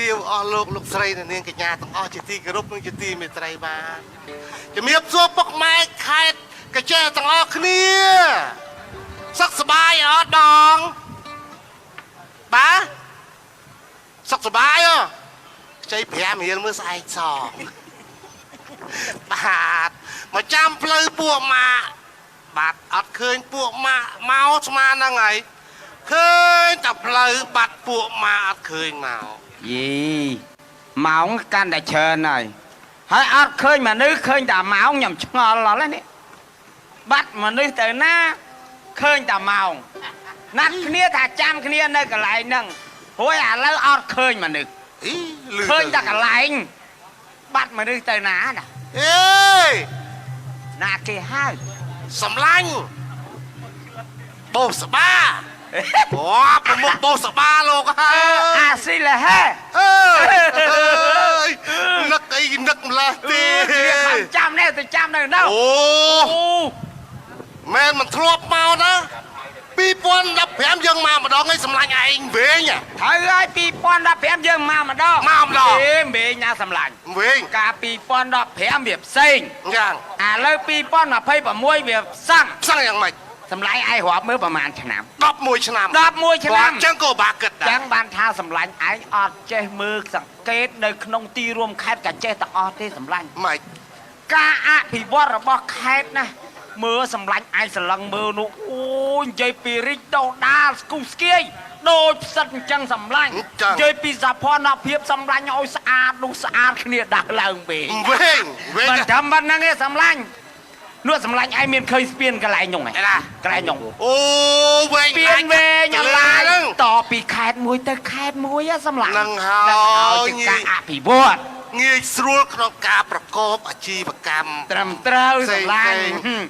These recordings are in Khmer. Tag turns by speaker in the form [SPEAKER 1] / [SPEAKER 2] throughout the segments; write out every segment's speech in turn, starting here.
[SPEAKER 1] ទាវអស់លោកស្រីនាងកញ្ញាទាំងអស់ជាទីគោរពនិងជាទីមេត្រីបាទជំរាបសួរពុកម៉ែខេត្តកញ្ចេះទាំងអស់គ្នាសុខសប្បាយអត់ដងបាទសុខសប្បាយហ៎ខ្ចី5រៀលមើលស្អែកសបាទមកចាំផ្លូវពួកម៉ាក់បាទអត់ឃើញពួកម៉ាក់មកស្មានហ្នឹងហើយឃើញតែផ្លូវបាត់ពួកម៉ាក់អត់ឃើញមក
[SPEAKER 2] យីម៉ោងកាន់តែច្រើនហើយអត់ឃើញមនុស្សឃើញតែម៉ោងខ្ញុំឆ្ងល់ឡនេះបាត់មនុស្សទៅណាឃើញតែម៉ោងណាត់គ្នាថាចាំគ្នានៅកន្លែងហ្នឹងព្រោះឥឡូវអត់ឃើញមនុស្សឃើញតែកន្លែងបាត់មនុស្សទៅណាណា
[SPEAKER 1] អេ
[SPEAKER 2] ណាគេហៅ
[SPEAKER 1] សម្លាញ់បោសបាអូប្រមុខបោសបាលោកហើយ
[SPEAKER 2] អាស៊ីលហេ
[SPEAKER 1] អើយនឹកអីនឹកម្លេះទេ
[SPEAKER 2] ចាំនេះទៅចាំនៅនោះ
[SPEAKER 1] អូមែនមិនធ្លាប់មកណា2015យើងមកម្ដងឯងសម្លាញ់ឯងវិញ
[SPEAKER 2] ត្រូវហើយ2015យើងមកម្ដងវិញណាសម្លាញ់
[SPEAKER 1] វិញ
[SPEAKER 2] កាល2015វាផ្សេង
[SPEAKER 1] យ៉ាង
[SPEAKER 2] ឥឡូវ2026វាសឹង
[SPEAKER 1] យ៉ាងម៉េច
[SPEAKER 2] សម្លាញ់ឯងរាប់មើលប្រហែលឆ្នាំ
[SPEAKER 1] 11ឆ្នាំ
[SPEAKER 2] អញ្
[SPEAKER 1] ចឹងក៏បាគិតដែរ
[SPEAKER 2] ចឹងបានថាសម្លាញ់ឯងអត់ចេះមើលសង្កេតនៅក្នុងទីរួមខេត្តក៏ចេះទាំងអស់ទេសម្លាញ់
[SPEAKER 1] ម៉េច
[SPEAKER 2] ការអភិវឌ្ឍរបស់ខេត្តណាមើលសម្លាញ់ឯងស្រឡឹងមើលនោះអូនិយាយពីរិចដោដាស្គូស្គៀយដូចផ្សិតអញ្ចឹងសម្លាញ់និយាយពីសភនភាពសម្លាញ់ឲ្យស្អាតនោះស្អាតគ្នាដើរឡើងវិញមិនធម្មតាហ្នឹងទេសម្លាញ់នោះសម្លាញ់ឯងមានឃើញស្ពានកន្លែងហ្នឹងឯណាកន្លែងហ្នឹង
[SPEAKER 1] អូវែង
[SPEAKER 2] ស្ពានវែងអាឡាយតពីខេត្តមួយទៅខេត្តមួយសម្លាញ់
[SPEAKER 1] ហ្នឹងហើយ
[SPEAKER 2] ការអភិវឌ្ឍ
[SPEAKER 1] ងាយស្រួលក្នុងការប្រកបអាជីវកម្ម
[SPEAKER 2] ត្រឹមត្រូវសម្លាញ់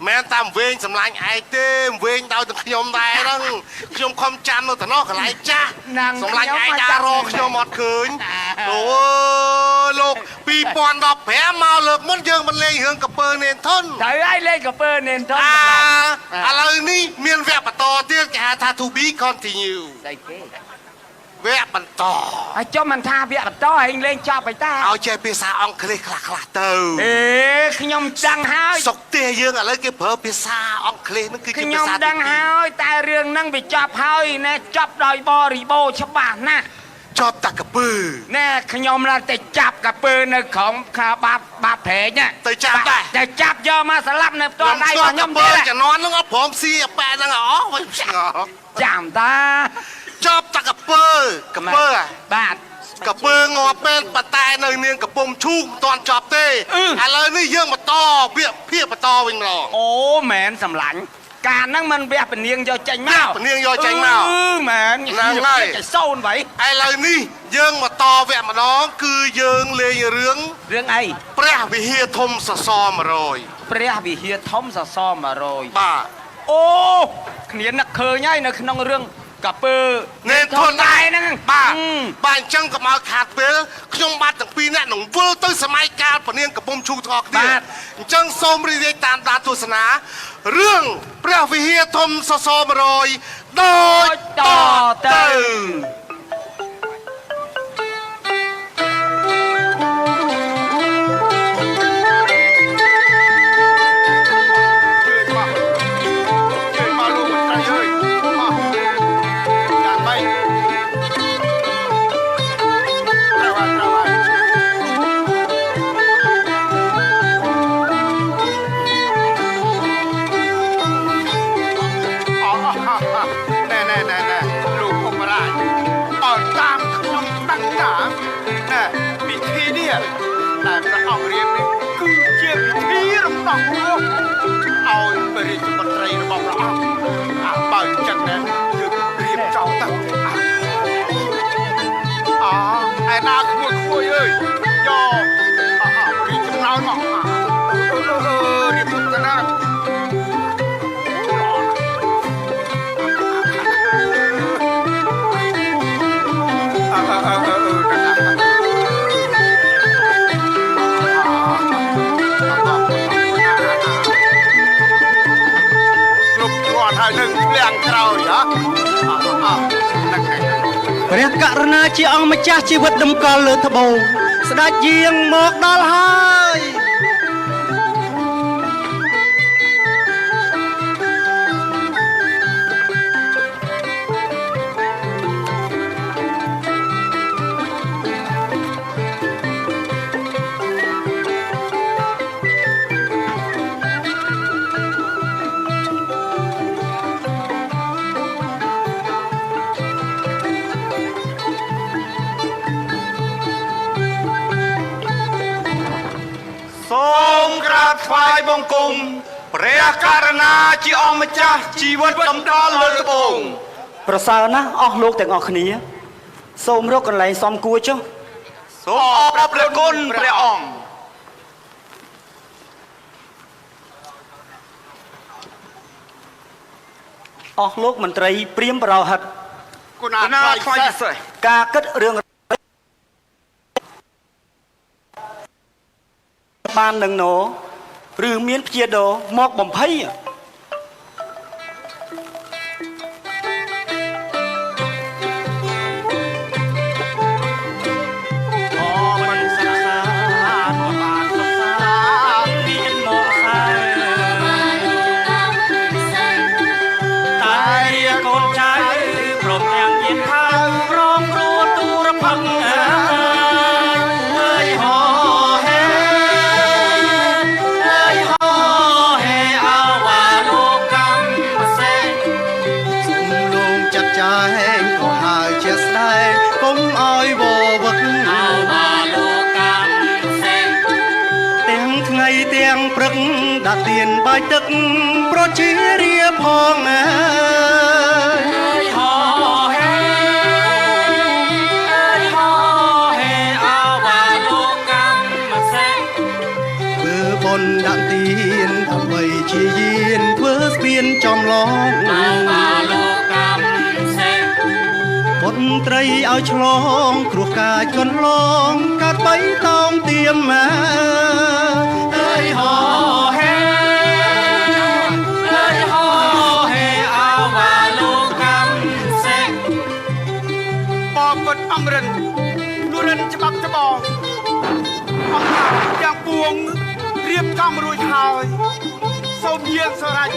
[SPEAKER 1] មែនតាមវែងសម្លាញ់ឯងទេវែងដោយតែខ្ញុំដែរហ្នឹងខ្ញុំខំចាំនៅតំណកន្លែងចាស់សម្លាញ់ឯងដើររកខ្ញុំអត់ឃើញអូលោក2015មកលើកមុនយើងមិនលេងរឿងកពើនេនធន
[SPEAKER 2] ត្រូវហើយលេងកពើនេនធន
[SPEAKER 1] ឥឡូវនេះមានវគ្គបន្តទៀតគេហៅថា to be continue
[SPEAKER 2] ស្អីគេ
[SPEAKER 1] វគ្គបន្ត
[SPEAKER 2] ហើយចុះមិនថាវគ្គបន្តហែងលេងចប់ហើយតា
[SPEAKER 1] ឲ្យចេះភាសាអង់គ្លេសខ្លះទៅ
[SPEAKER 2] អេខ្ញុំដឹងហើយ
[SPEAKER 1] សុកទេយើងឥឡូវគេប្រើភាសាអង់គ្លេសហ្នឹងគឺជា
[SPEAKER 2] ភាសាខ្ញុំដឹងហើយតែរឿងហ្នឹងវាចប់ហើយណែចប់ដោយបរិបូរច្បាស់ណាស់
[SPEAKER 1] ចប់តាកពើ
[SPEAKER 2] ណែខ្ញុំឡើងទៅចាប់កពើនៅក្រុមខាបាត់ព្រែក
[SPEAKER 1] ទៅចាប់ដែរ
[SPEAKER 2] ទៅចាប់យកមកស្លាប់នៅផ្ទាល់ដៃរបស់ខ្ញុំ
[SPEAKER 1] ទៀតជំនាន់ហ្នឹងអត់ព្រមស៊ីអប៉ែហ្នឹងអស់វិញឆ្ងល់
[SPEAKER 2] ចាំតា
[SPEAKER 1] ចប់តាកពើ
[SPEAKER 2] បាទ
[SPEAKER 1] កពើងាប់មែនប៉ុន្តែនៅនាងកំពុងឈូកមិនទាន់ចប់ទេឥឡូវនេះយើងបន្តវាភាគបន្តវិញម្ដង
[SPEAKER 2] អូមែនសម្លាញ់ការហ្នឹងមិនវះពនាងយកចេញមក
[SPEAKER 1] ពនាងយកចេញមក
[SPEAKER 2] មែន
[SPEAKER 1] ហ្នឹងហើយ
[SPEAKER 2] សូនໄວឥ
[SPEAKER 1] ឡូវនេះយើងបន្តវគ្គម្ដងគឺយើងលេងរឿង
[SPEAKER 2] អី
[SPEAKER 1] ព្រះវិហារធំសស100
[SPEAKER 2] ព្រះវិហារធំសស100
[SPEAKER 1] បាទ
[SPEAKER 2] អូគ្នានឹកឃើញហើយនៅក្នុងរឿងកពើ
[SPEAKER 1] នេនធនដែរ
[SPEAKER 2] ហ្នឹង
[SPEAKER 1] បាទអញ្ចឹងកុំឲ្យខាតពេលខ្ញុំបាទទាំងពីរនាក់នឹងវិលទៅសម័យកាលពនាងកំពុងឈូថគ្នាអញ្ចឹងសូមរីករាយតាមដានទស្សនារឿងព្រះវិហារធំសស100ដូចតទៅ
[SPEAKER 3] តែព្រះអង្គរៀបនេះគឺជាពិធីរំដោះគ្រោះឲ្យព្រះរាជមន្ត្រីរបស់ព្រះអង្គបើអញ្ចឹងណាយើងរៀបចំទៅឯណាក្មួយអើយយករីចំណោនមករៀបចំទៅណាហើយនឹងឃ្លាំងក្រោយហ៎
[SPEAKER 4] ព្រះករណាជាអង្គម្ចាស់ជីវិតតម្កល់លើត្បូងស្ដេចយាងមកដល់ហើយ
[SPEAKER 3] សូមក្រាបថ្វាយបង្គំព្រះករណាជាអង្គម្ចាស់ជីវិតដំណល់លើត្បូង
[SPEAKER 4] ប្រសើរណាស់អស់លោកទាំងអស់គ្នាសូមរកកន្លែងសមគួរចុះ
[SPEAKER 3] សូមអរព្រះគុណព្រះអង្គ
[SPEAKER 4] អស់លោកមន្ត្រីព្រាហ្មណ៍បរោហិត
[SPEAKER 3] គុណណាថ្វាយពិសេស
[SPEAKER 4] ការគិតរឿងបាននឹងណោឬមានព្យាដោមកបំភ័យ ដាក់ទៀនបាយទឹកប្រជារាផងអើយហោហេអើយហោហេអវ៉ាលោកកម្មសេធ្វើបុណ្យដាក់ទៀនដើម្បីជាយានធ្វើស្ពានចំឡងអវ៉ាលោកកម្មសេបុណ្យត្រីឲ្យឆ្លងគ្រោះកាចកន្លងកាត់បីតោងទៀមអើយហោហេ
[SPEAKER 3] អង្រិននួរិនច្បាប់ច្បងអង្គការយ៉ាងពួងរៀបចំរួចហើយសូមយាងសរាច់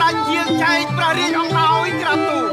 [SPEAKER 3] ដាច់យាងចែកព្រះរាជអង្គឲ្យក្រាបទូល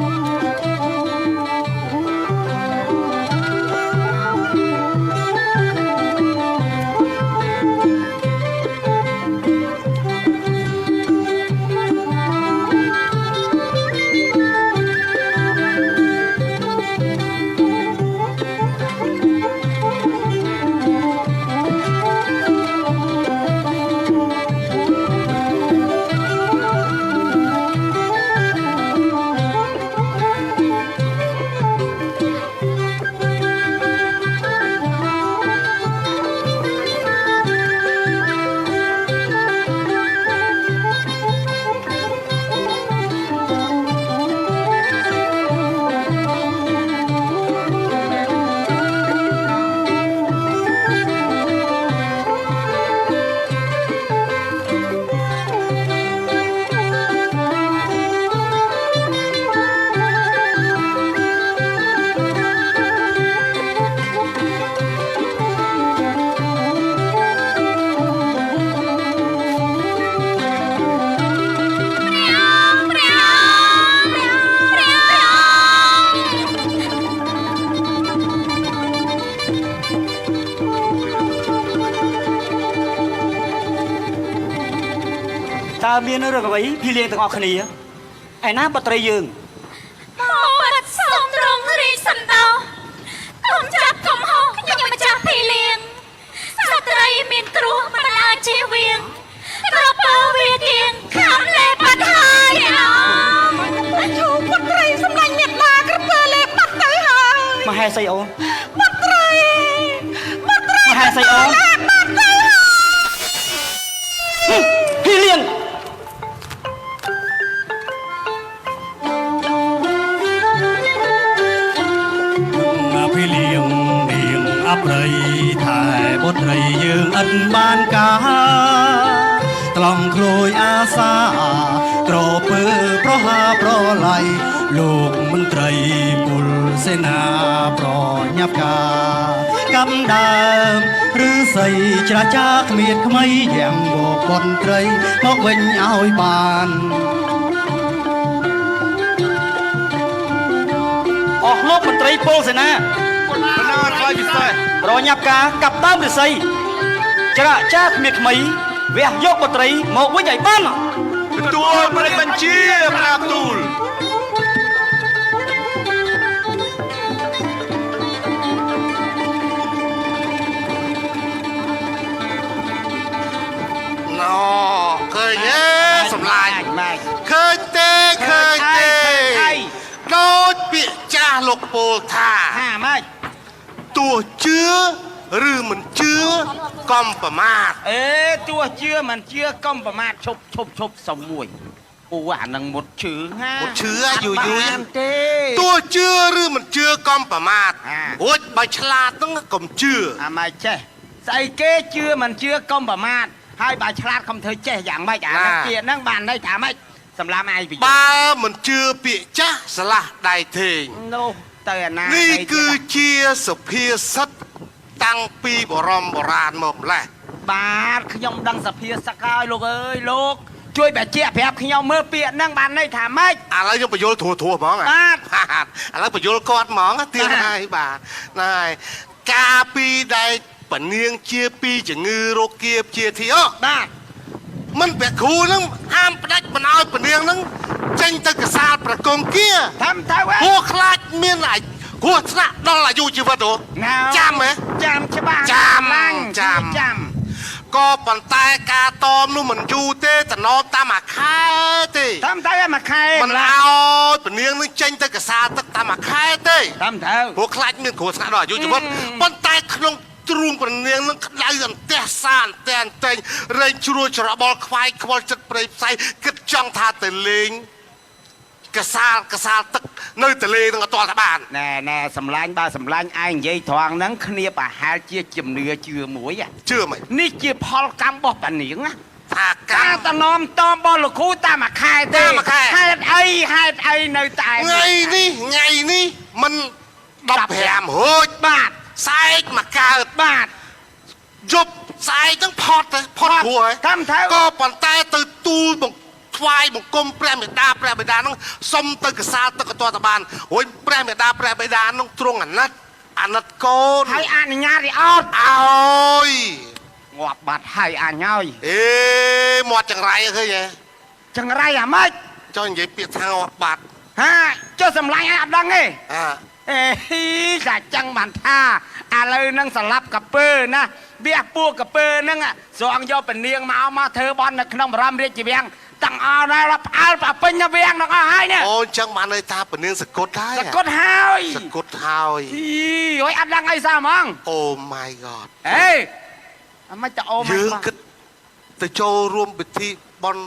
[SPEAKER 4] មានរឿងអ្វីពីលៀងទាំងអស់គ្នាឯណាបត្រីយើង
[SPEAKER 5] មកបាត់សូមត្រង់រីសន្តោកុំចាប់កុំហោខ្ញុំម្ចាស់ពីលៀងស្ត្រីមានគ្រោះមិនអាចជៀសវាងក្រពើវាគៀងខំលេបាត់ហើយអញជួបត្រីសម្លាញ់មេត្តាក្រពើលេបាត់ទៅហើយ
[SPEAKER 4] មហេសីអូន
[SPEAKER 5] បាត់ត្រី
[SPEAKER 4] មហេសីអូន
[SPEAKER 5] បាត់ទៅហើយ
[SPEAKER 4] ពីលៀង អប្រិយថែបុត្រីយើងឥតបានការថ្លង់ក្លួយអាសាក្រពើប្រហាប្រឡ័យលោកមន្ត្រីពល សេនាប្រញាប់ការកំដើមឬស័យច្រាចាគ្មានថ្មីយ៉ាងវកនត្រីមកវិញឲ្យបានអស់លោកមន្ត្រីពលសេនាបណ្ណាថ្លៃពិសេសប្រញាប់ការកាប់ដើមឫស្សីច្រាចាគ្មានថ្មីវះយកមន្ត្រីមកវិញឲ្យបានទទួលព្រះបញ្ជាផ្លាទូល
[SPEAKER 1] ឃើញទេសម្លាញ់ឃើញទេដូចពាក្យចាស់លោកពោលថា
[SPEAKER 2] ម៉េច
[SPEAKER 1] ទោះជឿឬមិនជឿកុំប្រមាទ
[SPEAKER 2] ទោះជឿមិនជឿកុំប្រមាទឈប់សុំមួយអូអានឹងមុតជឿណា
[SPEAKER 1] មុតជឿយូរទេទោះជឿឬមិនជឿកុំប្រមាទរួចបើឆ្លាតហ្នឹងកុំជឿ
[SPEAKER 2] អាម៉េចចេះស្អីគេជឿមិនជឿកុំប្រមាទហើយបើឆ្លាតកុំធ្វើចេះយ៉ាងម៉េចអានឹងជាហ្នឹងបានន័យថាម៉េចសម្រាប់ឯង
[SPEAKER 1] បើមិនជឿពាក្យចាស់ស្លាស់ដៃធេង
[SPEAKER 2] នោះទៅអាណា
[SPEAKER 1] នេះគឺជាសុភាសិតតាំងពីបរមបុរាណមកម្លេះ
[SPEAKER 2] បាទខ្ញុំដឹងសុភាសិតហើយលោកអើយលោកជួយបញ្ជាក់ប្រាប់ខ្ញុំមើលពាក្យហ្នឹងបានន័យថាម៉េច
[SPEAKER 1] ឥឡូវខ្ញុំបញ្យល់ធួហ្មង
[SPEAKER 2] បាទ
[SPEAKER 1] ឥឡូវបញ្យល់គាត់ហ្មងទៀតហើយបាទណែការពីដែលពនាងជាពីជំងឺរោគគាព្យាធិ
[SPEAKER 2] បាទ
[SPEAKER 1] មិនព្រះគ្រូហ្នឹងហាមផ្ដាច់មិនឲ្យពនាងហ្នឹងចេញទៅកសាលប្រគំគា
[SPEAKER 2] តាមទៅ
[SPEAKER 1] ព្រោះខ្លាចមានអាគ្រោះថ្នាក់ដល់អាយុជីវិតហ៎ចាំហ៎
[SPEAKER 2] ចាំច្បាស់
[SPEAKER 1] ចាំក៏ប៉ុន្តែការតមនោះមិនយូរទេតំណតាមមួយខែទេ
[SPEAKER 2] តាមទៅមួយខែ
[SPEAKER 1] មិនឲ្យពនាងនឹងចេញទៅកសាលទឹកតាមមួយខែទេ
[SPEAKER 2] តាមទៅ
[SPEAKER 1] ព្រោះខ្លាចមានគ្រោះថ្នាក់ដល់អាយុជីវិតប៉ុន្តែក្នុងទ្រូងពនាងនឹងក្តៅអន្ទះសានតែនតែងរែងជ្រួលច្របល់ខ្វាយខ្វល់ចិត្តព្រៃផ្សៃគិតចង់ថាទៅលេងកសាលទឹកនៅទលេនឹងអត់តបាន
[SPEAKER 2] ណែសម្លាញ់បើសម្លាញ់ឯងនិយាយត្រង់ហ្នឹងគ្នាប្រហែលជាជំនឿជឿមួយ
[SPEAKER 1] ជឿមិន
[SPEAKER 2] នេះជាផលកម្មរបស់ប៉ានាងណា
[SPEAKER 1] ថា
[SPEAKER 2] ការតំណមតបលោកគ្រូតាមមួយខែទេហេតុអីនៅតែ
[SPEAKER 1] ថ្ងៃនេះមិន15ហូច
[SPEAKER 2] បាទ
[SPEAKER 1] សែកមកកើត
[SPEAKER 2] បាទ
[SPEAKER 1] យប់សែកហ្នឹងផុតព្រោះហើយ
[SPEAKER 2] តាមទៅ
[SPEAKER 1] ក៏ប៉ុន្តែទៅទូលថ្វាយបង្គំព្រះមេដាហ្នឹងសុំទៅកសាលទឹកកតតបានរួចព្រះមេដាហ្នឹងទ្រង់អាណិតកូន
[SPEAKER 2] ហើយអនុញ្ញាតឲ្យអត់
[SPEAKER 1] ឲ្យ
[SPEAKER 2] ងាប់បាត់ហើយអញហើយ
[SPEAKER 1] មាត់ចង្រៃឃើញទេ
[SPEAKER 2] ចង្រៃអាម៉េច
[SPEAKER 1] ចុះនិយាយពាក្យថាងាប់បាត់
[SPEAKER 2] ហាចុះសម្លាញ់ឲ្យអត់ដឹងទេតែចឹងបានថាឥឡូវហ្នឹងស្លាប់កពើណាវះពួកកពើហ្នឹងស្រង់យកពនាងមកធ្វើបន់នៅក្នុងបរមរាជវាំងទាំងអស់ដែរផ្អើលប្រពេញនៅវាំងទាំងអស់ហើយណា
[SPEAKER 1] អូចឹងបានន័យថាពនាងសកុតហើយ
[SPEAKER 2] សកុតហើយហើយអត់ដឹងអីសោះហ្មង
[SPEAKER 1] អូ my god
[SPEAKER 2] អមិនតអូ
[SPEAKER 1] យើងគិតទៅចូលរួមពិធីបន់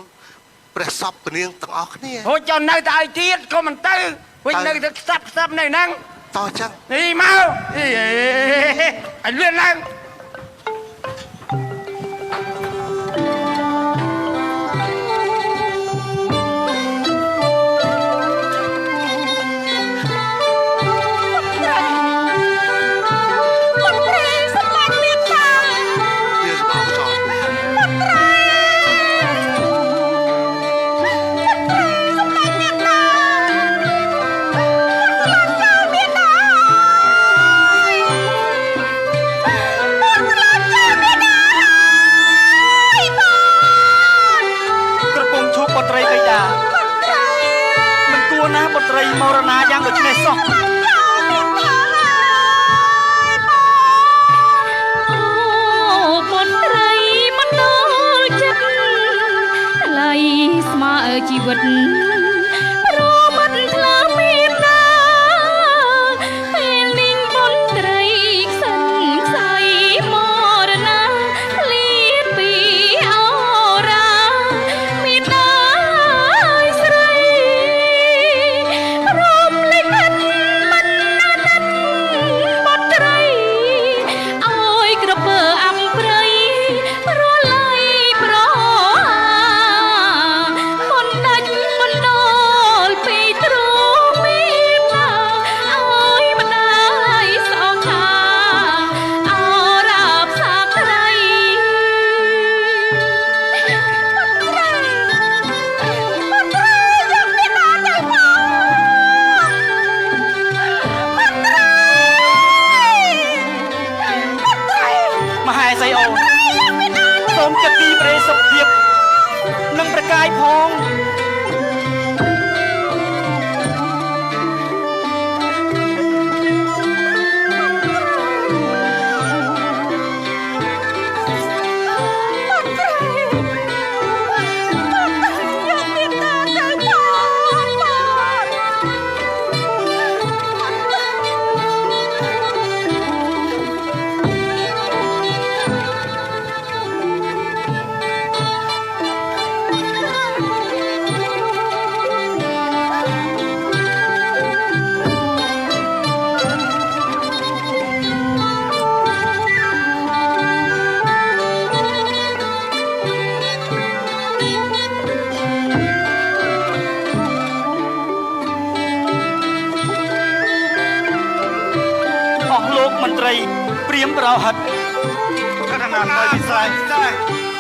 [SPEAKER 1] ព្រះសពពនាងទាំងអស់គ្នា
[SPEAKER 2] ហូចចូលនៅតែឲ្យទៀតក៏មិនទៅវិញនៅទៅខ្សាប់នៅហ្នឹង
[SPEAKER 1] តោះចឹង
[SPEAKER 2] នេះមកឲ្យលឿនឡើងមរណាយ៉ាងដូចនេះសោះ
[SPEAKER 5] បុត្រីមិនដល់ចិត្តថ្លៃស្មើជីវិតព្រោះមិនធ្លាប់មានណាពេលនេះបុត្រីខ្សិនខ្សៃមរណាលៀនពីអរាមានណាស្រីមិនដ
[SPEAKER 4] ង អស់លោកមន្ត្រីព្រាមប្រហិតកណ្ដាលដោយពិសា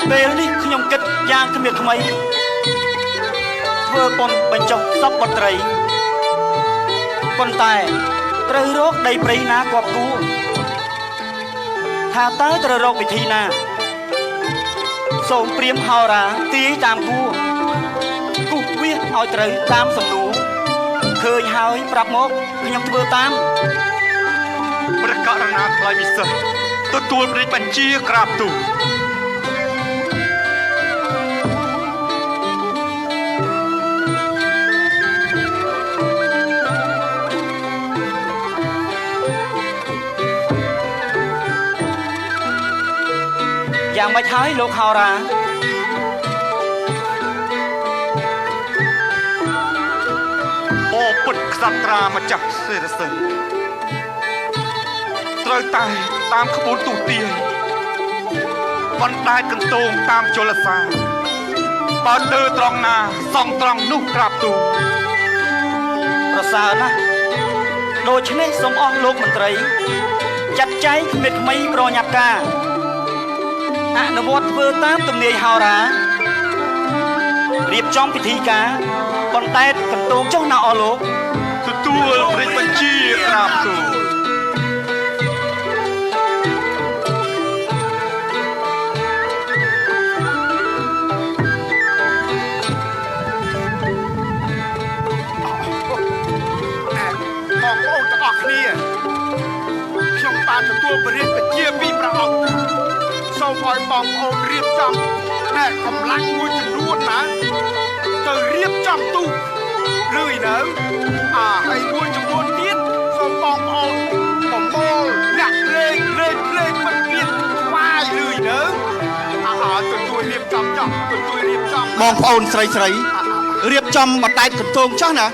[SPEAKER 4] ពេលនេះខ្ញុំគិតយ៉ាងគ្មានថ្មីធ្វើបុណ្យបញ្ចុះសពបុត្រីប៉ុន្តែត្រូវរកដីព្រៃណាគប់គួរថាតើត្រូវរកវិធីណាសូមព្រាមហោរាទាយតាមគួរគូសវាសឲ្យត្រូវតាមសំណួរឃើញហើយប្រាប់មកខ្ញុំធ្វើតាមព្រះករុណាថ្លៃពិសេសទទួលព្រះបញ្ជាក្រាបទូលយ៉ាងម៉េចហើយលោកហោរាអូពុតក្សត្រាម្ចាស់សេរសិនត្រូវតែតាមក្បួនទូទាយបណ្ដែតកន្ទងតាមជលសាបើលើត្រង់ណាសង់ត្រង់នោះក្រាបទូលប្រសើរណាស់ដូច្នេះសូមអស់លោកមន្ត្រីចាត់ចែងគ្មានថ្មីប្រញាប់ការអនុវត្តធ្វើតាមទំនាយហោរារៀបចំពិធីការបណ្ដែតកន្ទងចុះណាអស់លោកទទួលព្រះបញ្ជាក្រាបទូលខ្ញុំបានទទួលព្រះរាជបញ្ជាពីព្រះអង្គសូមឲ្យបងប្អូនរៀបចំផ្នែកកម្លាំងមួយចំនួនណាទៅរៀបចំទូលឺនៅហើយមួយចំនួនទៀតសូមបងប្អូនប្រមូលអ្នកលេងមិនមានស្វាយលឺនៅទទួលរៀបចំចោះទទួលរៀបចំបងប្អូនស្រីរៀបចំបណ្ដែតកន្ទងចោះណា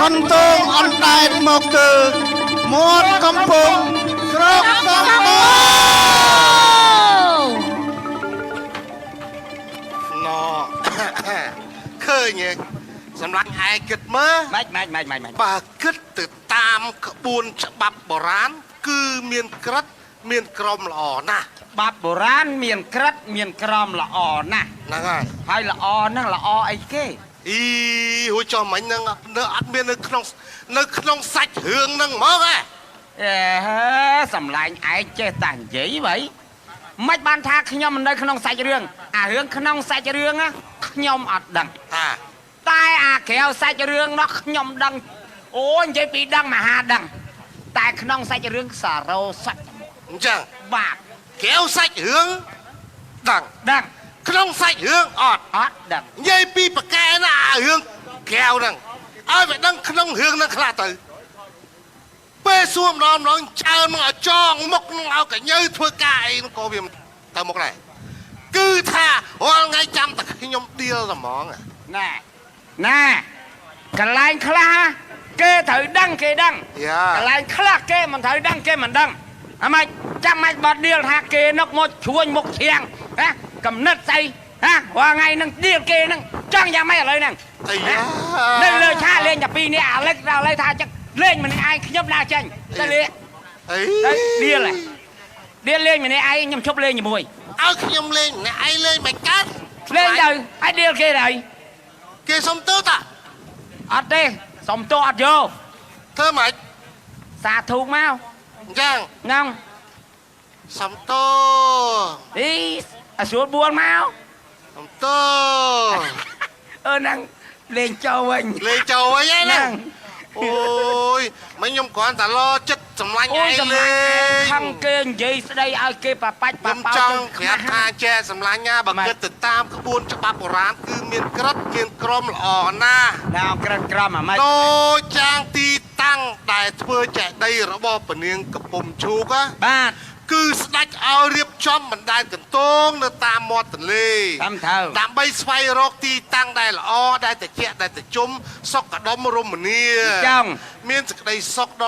[SPEAKER 4] ខុនតងអនដែតមកគឺមាត់កំពង់ស្រុកសំបូរ
[SPEAKER 1] ណ៎ ឃើញទេសម្រាប់ឯគិតមើល
[SPEAKER 2] ម៉េច
[SPEAKER 1] បើគិតទៅតាមក្បួនច្បាប់បុរាណគឺមានក្រិតមានក្រមល្អណាស់
[SPEAKER 2] បាប់បុរាណមានក្រិតមានក្រមល្អណាស់
[SPEAKER 1] ហ្នឹងហើយ
[SPEAKER 2] ហើយល្អហ្នឹងល្អអីគេ
[SPEAKER 1] អីហួចចុះមិញហ្នឹងនៅអត់មាននៅក្នុងសាច់រឿងហ្នឹងហ្មងហ៎
[SPEAKER 2] អេសម្លាញ់ឯងចេះតែនិយាយវ៉ៃមិនបានថាខ្ញុំមិននៅក្នុងសាច់រឿងអារឿងក្នុងសាច់រឿងណាខ្ញុំអត់ដឹង តែអាក្រៅសាច់រឿងនោះខ្ញុំដឹងអូនិយាយពីដឹងមហាដឹងតែក្នុងសាច់រឿងសារោសាច់
[SPEAKER 1] អញ្ចឹង
[SPEAKER 2] បាទ
[SPEAKER 1] ក្រៅសាច់រឿងដឹង
[SPEAKER 2] ដឹង
[SPEAKER 1] ក្នុងសាច់រឿងអត់
[SPEAKER 2] អត់ដឹង
[SPEAKER 1] និយាយពីប្រកែណាអារឿងក្រៅហ្នឹងឲ្យវាដឹងក្នុងរឿងហ្នឹងខ្លះទៅពេលសួរម្ដងចើមកឲ្យចងមុខនឹងឲ្យកញើធ្វើការអីហ្នឹងក៏វាទៅមុខដែរគឺថារាល់ថ្ងៃចាំតែខ្ញុំឌៀលតែហ្មង
[SPEAKER 2] ណែកន្លែងខ្លះគេត្រូវដឹងគេដឹង
[SPEAKER 1] យ៉ា
[SPEAKER 2] កន្លែងខ្លះគេមិនត្រូវដឹងគេមិនដឹងអម៉េចចាំមិនបាត់ឌៀលថាគេនឹកមកជួញមុខឈៀងណាកំណត់ស្អីណារាល់ថ្ងៃហ្នឹងឌៀលគេហ្នឹងចង់យ៉ាងម៉េចឥឡូវហ្នឹង
[SPEAKER 1] អាយ៉ា
[SPEAKER 2] នៅលើឆាលេងតែពីរនេះអាលិចដល់ឥឡូវថាចឹកលេងម្នាក់ឯងខ្ញុំដើរចេញទៅលេង
[SPEAKER 1] អី
[SPEAKER 2] ទៅឌៀលលេងម្នាក់ឯងខ្ញុំឈប់លេងជាមួយ
[SPEAKER 1] ឲ្យខ្ញុំលេងអ្នកឯងលេងមិនកើត
[SPEAKER 2] លេងទៅឲ្យឌៀលគេទៅ
[SPEAKER 1] គេសុំទោសតា
[SPEAKER 2] អត់ទេសុំទោសអត់យក
[SPEAKER 1] ធ្វើម៉េច
[SPEAKER 2] សាធុមក
[SPEAKER 1] អញ្ចឹង
[SPEAKER 2] ហ្នឹង
[SPEAKER 1] សុំទោស
[SPEAKER 2] អីអាស្រួលបួលមក
[SPEAKER 1] សុំទោស
[SPEAKER 2] ហ្នឹងលេងចូលវិញ
[SPEAKER 1] លេងចូលវិញហ្នឹង
[SPEAKER 2] ហ្នឹង
[SPEAKER 1] អូយមិនខ្ញុំគ្រាន់តែលោចិត្តសម្លាញ់
[SPEAKER 2] អូ
[SPEAKER 1] ឯ
[SPEAKER 2] យ
[SPEAKER 1] ង
[SPEAKER 2] សម្
[SPEAKER 1] លេ
[SPEAKER 2] លាញ់
[SPEAKER 1] ង
[SPEAKER 2] ខំគេនិយាយស្ដីឲ្យគេប៉ាច់
[SPEAKER 1] ខ្ញុំ
[SPEAKER 2] ប៉ោ
[SPEAKER 1] ចង់ប្រាប់ថាចែសម្លាញ់ណាបើគិតទៅតាមក្បួនច្បាប់បុរាណគឺមានក្រិតមានក្រមល្អណាស់
[SPEAKER 2] ដល់ក្រិតក្រមអាម៉េច
[SPEAKER 1] ដូចចាងទីតាំងដែលធ្វើចេតិយរបស់ពនាងកំពុំឈូក
[SPEAKER 2] បាទ
[SPEAKER 1] គឺស្ដេចឲ្យរៀបចំបណ្ដាញកន្តងនៅតាមមាត់ទន្លេ
[SPEAKER 2] តាមត្រូវ
[SPEAKER 1] ដើម្បីស្វែងរកទីតាំងដែលល្អដែលត្រជាក់ដែលត្រជុំសុខដុមរមនា
[SPEAKER 2] ចង់
[SPEAKER 1] មានសេចក្តីសុខដ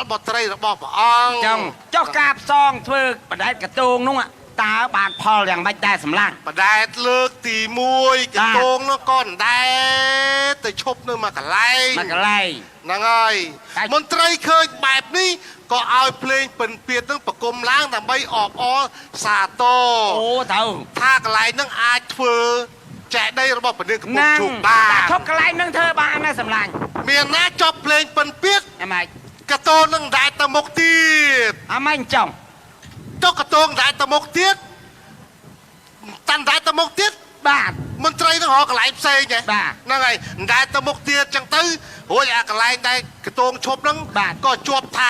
[SPEAKER 1] ល់បុត្រីរបស់ព្រះអង្គ
[SPEAKER 2] ចង់ចុះការផ្សងធ្វើបណ្ដែតកតងនោះតើបានផលយ៉ាងម៉េចដែរសម្លាញ់
[SPEAKER 1] បដែតលើកទី1កន្តងនោះក៏ដែរទៅឈប់នៅមួយកន្លែង
[SPEAKER 2] មកកន្លែង
[SPEAKER 1] ហ្នឹងហើយ
[SPEAKER 2] តែ
[SPEAKER 1] មន្ត្រីឃើញបែបនេះក៏ឲ្យភ្លេងពិនពៀតនឹងប្រគំឡើងដើម្បីអបអរសាទរ
[SPEAKER 2] អូត្រូវ
[SPEAKER 1] ថាកន្លែងហ្នឹងអាចធ្វើចេតិយរបស់ព្រះនាងកំពុង
[SPEAKER 2] ណាំ
[SPEAKER 1] ជួបបាន
[SPEAKER 2] តែឈប់កន្លែងហ្នឹងធ្វើបានណាសម្លាញ់
[SPEAKER 1] មានណាចប់ភ្លេងពិនពៀត
[SPEAKER 2] អាម៉េច
[SPEAKER 1] កតូននឹងដែរទៅមុខទៀត
[SPEAKER 2] អាម៉េចចង់
[SPEAKER 1] ចុះកតូនដែរទៅមុខទៀតតាន់ដែរទៅមុខទៀត
[SPEAKER 2] បាទ
[SPEAKER 1] មន្ត្រីនឹងរកកន្លែងផ្សេងហ៎
[SPEAKER 2] បាទ
[SPEAKER 1] ហ្នឹងហើយដែរទៅមុខទៀតចឹងទៅរួចអាកន្លែងដែលកតូនឈប់ហ្នឹង
[SPEAKER 2] បាទ
[SPEAKER 1] ក៏ជាប់ថា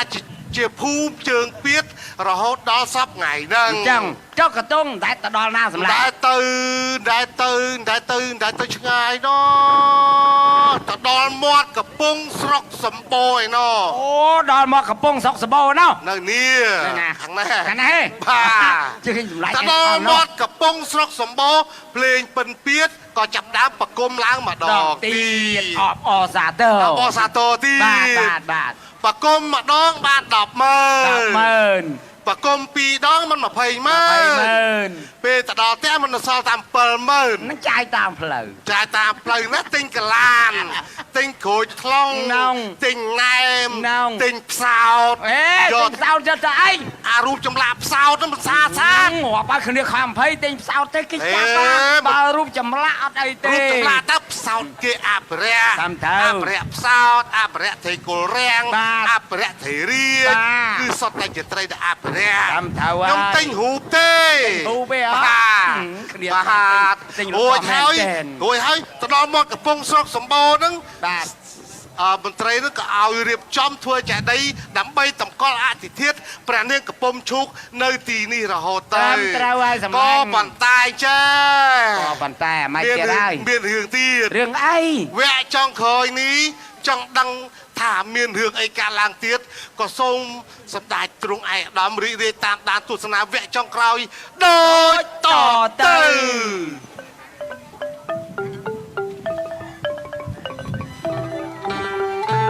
[SPEAKER 1] ជាភូមិជើងពៀតរហូតដល់សពថ្ងៃហ្នឹង
[SPEAKER 2] អញ្ចឹងចុះកតងតែទៅដល់ណាសម្លាញ់
[SPEAKER 1] ដែរទៅឆ្ងាយណោះទៅដល់មាត់កំពង់ស្រុកសម្បូរឯណោះ
[SPEAKER 2] អូដល់មកកំពង់ស្រុកសបោណោះ
[SPEAKER 1] នៅនេះ
[SPEAKER 2] ណា
[SPEAKER 1] ខាងនេះ
[SPEAKER 2] ខាងនេះ
[SPEAKER 1] បាទ
[SPEAKER 2] ជិះសម្លាញ់
[SPEAKER 1] ទៅដល់មាត់កំពង់ស្រុកសម្បូរភ្លេងពិនពៀតក៏ចាប់ដើមប្រគំឡើងម្ដ
[SPEAKER 2] ដ
[SPEAKER 1] ង
[SPEAKER 2] កទៀតអបអសាទរ
[SPEAKER 1] អបអរសាទរទៀត
[SPEAKER 2] បាទ
[SPEAKER 1] ប្រគំម្ដងបាន100000
[SPEAKER 2] 100000
[SPEAKER 1] ប្រគំ2ដងមិន20000 ពេលទៅដល់ផ្ទះមិនសល់តាម70000
[SPEAKER 2] នឹងចាយតាមផ្លូវ
[SPEAKER 1] ចាយតាមផ្លូវណាទិញកឡានទិញក្រូចថ្លុង
[SPEAKER 2] ណង
[SPEAKER 1] ទិញណែម
[SPEAKER 2] ណង
[SPEAKER 1] ទិញផ្សោត
[SPEAKER 2] អេទិញផ្សោតចិត្តទៅអី
[SPEAKER 1] អារូបចម្លាក់ផ្សោតហ្នឹងមិនសាសា
[SPEAKER 2] ងាប់ឲ្យគ្នាខំ20ទិញផ្សោតទេគេចាប់បានបើរូបចម្លាក់អត់អីទេ
[SPEAKER 1] រូបចម្លាក់ទៅផ្សោតគេអភិរក្ស
[SPEAKER 2] តាមត្រូវ
[SPEAKER 1] អភិរក្សផ្សោតអភិរក្សត្រីគល់រាំង
[SPEAKER 2] បាទ
[SPEAKER 1] អភិរក្សត្រីរៀល
[SPEAKER 2] បាទ
[SPEAKER 1] គឺសុទ្ធតែជាត្រីដែលអភិរក្ស
[SPEAKER 2] តាមត្រូវហើយ
[SPEAKER 1] ខ្ញុំទិញរូបទេ
[SPEAKER 2] រូបទេអត់
[SPEAKER 1] បាទ
[SPEAKER 2] គ្នា
[SPEAKER 1] បាទ
[SPEAKER 2] ទិញ
[SPEAKER 1] រួចហើយ
[SPEAKER 2] មែនទែន
[SPEAKER 1] រួចហើយទៅដល់មាត់កំពង់ស្រុកសម្បូរហ្នឹង
[SPEAKER 2] បាទ
[SPEAKER 1] មន្ត្រីនោះក៏ឲ្យរៀបចំធ្វើចេតិយដើម្បីតម្កល់អធិធិធព្រះនាងកំពុំឈូកនៅទីនេះរហូតទៅ
[SPEAKER 2] តាមត្រូវហើយសម្លា
[SPEAKER 1] ក៏
[SPEAKER 2] ញ់
[SPEAKER 1] ប៉ុន្តែចា
[SPEAKER 2] ក៏ប៉ុន្តែអាម៉េចទៀតហើយ
[SPEAKER 1] មានរឿងទៀត
[SPEAKER 2] រឿងអី
[SPEAKER 1] វគ្គចុងក្រោយនេះចង់ដឹងថាមានរឿងអីកើតឡើងទៀតក៏សូមសម្ដេចទ្រង់ឯកឧត្តមរីករាយតាមដានទស្សនាវគ្គចុងក្រោយដូចតទៅ
[SPEAKER 5] អ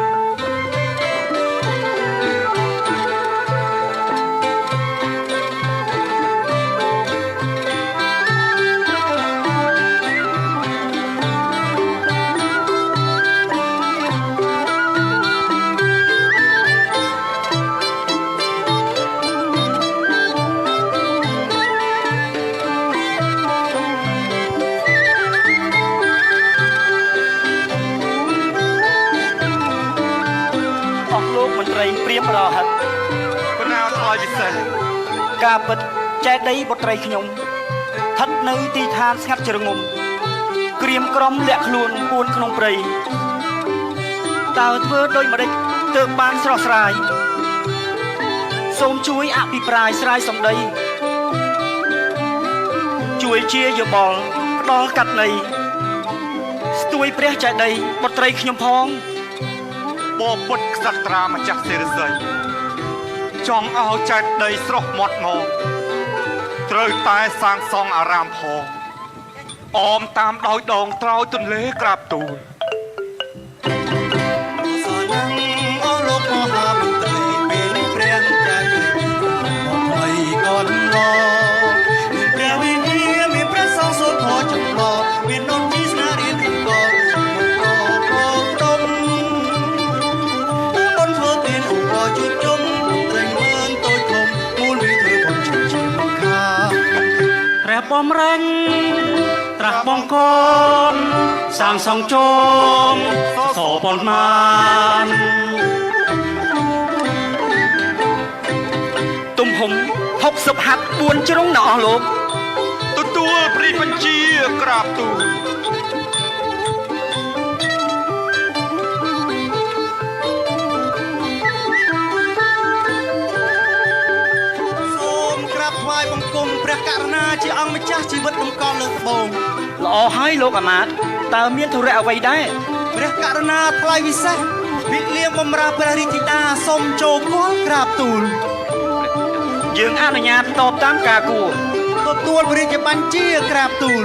[SPEAKER 3] មរហិតបណ្ណាថ្លៃពិសេសការពិតចេះដីបុត្រីខ្ញុំស្ថិតនៅទីឋានស្ងាត់ជ្រងំក្រៀមក្រំលាក់ខ្លួនពួនក្នុងព្រៃតើធ្វើដូចម្ដេចទើបបានស្រស់ស្រាយសូមជួយអភិប្រាយស្រាយសម្ដីជួយជាយោបល់ផ្ដល់កាត់ន័យស្ទួយព្រះចេតិយបុត្រីខ្ញុំផងបពុតក្សត្រាម្ចាស់សិរស័យចង់ឲ្យចេតិយស្រស់មាត់មកត្រូវតែសាងសង់អារាមផងអមតាមដោយដងត្រោយទន្លេក្រាបទូល
[SPEAKER 4] សនាងអស់លោកមហាមន្ត្រីពេលព្រះចាច់មកថ្មីកនឡមានព្រះវិហារមានព្រះសង្ឃសូត្រធម៌ចម្លងមាននន្ទីស្នារៀនទាំងកងមកកកដុំបុនធ្វើទានឧបជួបជុំត្រេញមើលតូចធំមូលវិធ្វើបុនជាខាព្រះបំរាញ់ត្រាស់បងកនសាងសង់ជុំសោប៉ុន្មាន
[SPEAKER 3] ទំហំ60ហាត់4ជ្រុងណាអស់លោកទទួលព្រះបញ្ជាក្រាបទូល
[SPEAKER 4] សូមក្រាបថ្វាយបង្គំព្រះករុណាជាអង្គម្ចាស់ជីវិតតម្កល់លើត្បូង
[SPEAKER 3] ល្អហើយលោកអាមាត្យតើមានធុរៈអ្វីដែរ
[SPEAKER 4] ព្រះករុណាថ្លៃវិសេសវិលៀងបំរើព្រះរាជធីតាសូមចូលគាល់ក្រាបទូល
[SPEAKER 3] យើងអនុញ្ញាតតបតាមការគួរ
[SPEAKER 4] ទទួលព្រះរាជបញ្ជាក្រាបទូល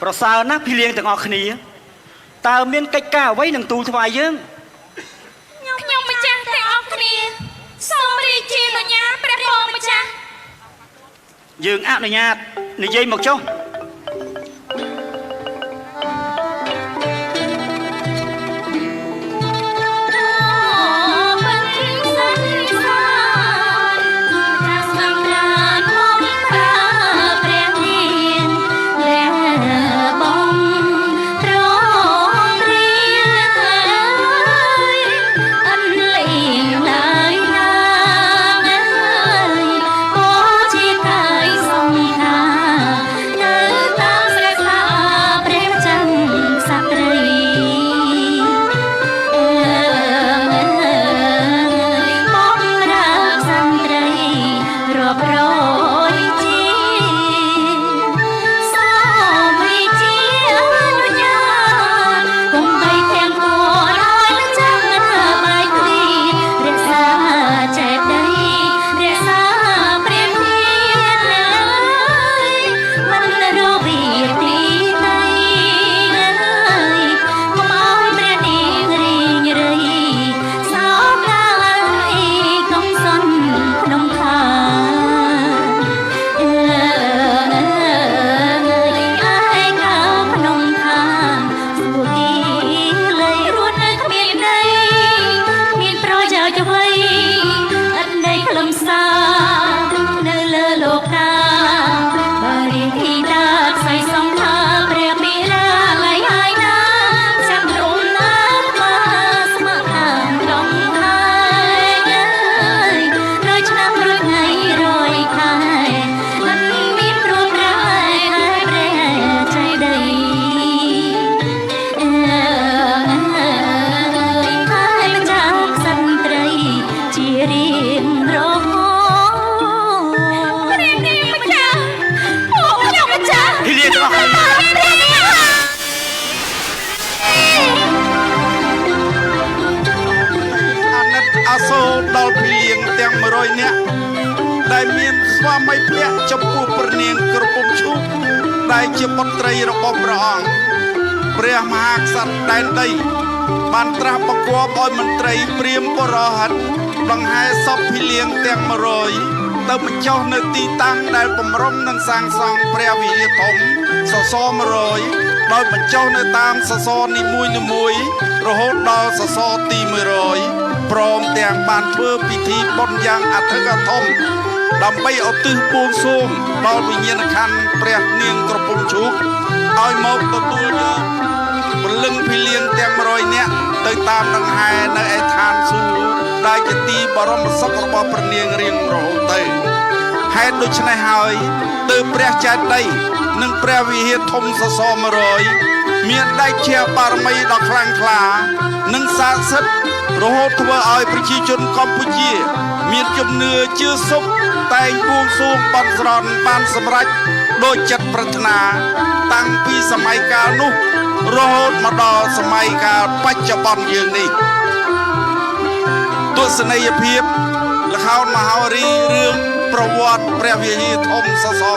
[SPEAKER 3] ប្រសើរណាស់ភីលៀងទាំងអស់គ្នាតើមានកិច្ចការអ្វីនឹងទូលថ្វាយយើង
[SPEAKER 5] ខ្ញុំម្ចាស់ទាំងអស់គ្នាសូមរាជានុញ្ញាតព្រះពរម្ចាស់
[SPEAKER 3] យើងអនុញ្ញាតនិយាយមកចុះដល់ភីលៀងទាំង100នាក់ដ ដែលមានស្វាមីភក្តិចំពោះព្រះនាងក្រពុំឈូកដែលជាបុត្រីរបស់ព្រះអង្គព្រះមហាក្សត្រដែនដីបានត្រាស់បង្គាប់ឲ្យមន្ត្រីព្រាហ្មណ៍បរហិតដង្ហែសពភីលៀងទាំង100ទៅបញ្ចុះនៅទីតាំងដែលបំរុងនឹងសាងសង់ព្រះវិហារធំសសរ100ដោយបញ្ចុះនៅតាមសសរនីមួយៗរហូតដល់សសរទី100ព្រមទាំងបានធ្វើពិធីបុណ្យយ៉ាងអធិកអធមដើម្បីឧទ្ទិសបួងសួងដល់វិញ្ញាណក្ខន្ធព្រះនាងក្រពុំឈូកឲ្យមកទទួលយកពលឹងភីលៀងទាំង100នាក់ទៅតាមដង្ហែនៅឯឋានសួគ៌ដែលជាទីបរមសុខរបស់ព្រះនាងរៀងរហូតទៅហេតុដូច្នេះហើយទើបព្រះចេតិយនិងព្រះវិហារធំសសរ100មានដៃជាបារមីដ៏ខ្លាំងក្លានិងស័ក្តិសិទ្ធិរហូតធ្វើឲ្យប្រជាជនកម្ពុជាមានជំនឿជឿសុខតែងបួងសួងបន់ស្រន់បានសម្រេចដោយចិត្តប្រាថ្នាតាំងពីសម័យកាលនោះរហូតមកដល់សម័យកាលបច្ចុប្បន្នយើងនេះទស្សនីយភាពល្ខោនមហោរីរឿងប្រវត្តិព្រះវិហារធំសសរ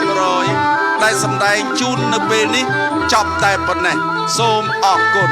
[SPEAKER 3] 100ដែលសម្ដែងជូននៅពេលនេះចប់តែប៉ុណ្ណេះសូមអរគុណ